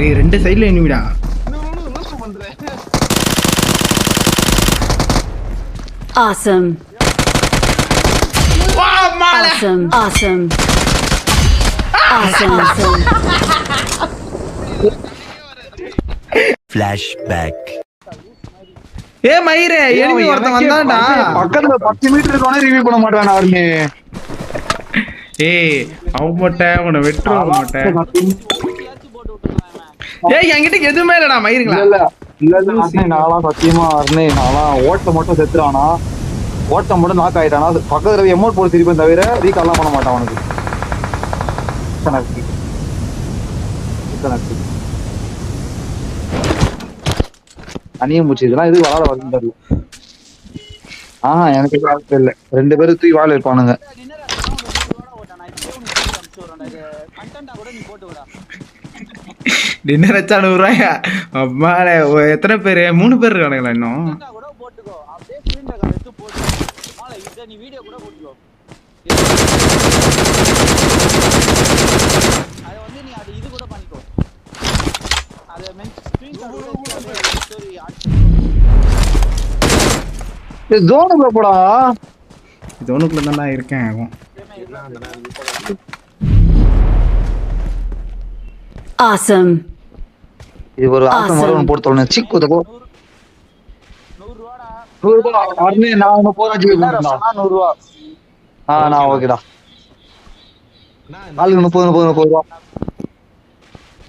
டேய் ரெண்டு சைடுல எனிமிடா. Awesome. Awesome. Awesome. Awesome. Awesome. Flashback. ஏ மயிரே எனிமி ஒருத்தன் வந்தான்டா. பக்கத்துல 10 மீட்டர் இருக்கவனே ரிவ்யூ பண்ண மாட்டானா அவனே. ஏய் அவன் மொட்டை உன்னை வெட்டுறவன் மொட்டை. ஏய் என்கிட்ட எதுவுமே இல்லடா மயிருங்களா. இல்ல அண்ணே நான்லாம் சத்தியமா அண்ணே நான்லாம் ஓட்ட மட்டும் செத்துறானா. ஓட்ட மட்டும் நாக் ஆயிட்டானா. பக்கத்துல எமௌண்ட் போட்டு திருப்பி தவிர ரீகால்லாம் பண்ண மாட்டான் அவனுக்கு. அணிய மூச்சு இதெல்லாம் எதுக்கு விளாட வரணும் தெரியல. எனக்கு வாழ்க்கை இல்லை. 2 பேரும் தூக்கி வாழ இருப்பானுங்க. டின்னர் வச்சா 100 ரூபாயா? அம்மாடே எத்தனை பேரு? 3 பேர் இருக்கானுங்களா இன்னும்? ஜோனுக்குள்ள போடா. ஜோனுக்குள்ள தான்டா இருக்கேன். Awesome. இது ஒரு ஆசை மரம் போட்டு தோணும். சிக்கு தோ 100 ரூபாய் அண்ணே நான் உன போராஜி கொடுத்தேன் 100 ரூபாய். நான் ஓகேடா. ஆளுக்கு 30 ரூபாய்.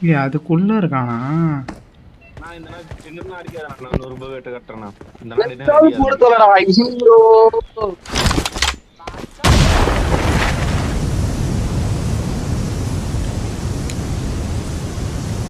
ஏய் அதுக்குள்ள இருக்கானா? நான் இந்த நாள் சின்னதா அடிக்காதடா. நான் 100 ரூபாய் வெட்ட கட்டறேனா. இந்த நாள் போடு தோலடா. ஐயோ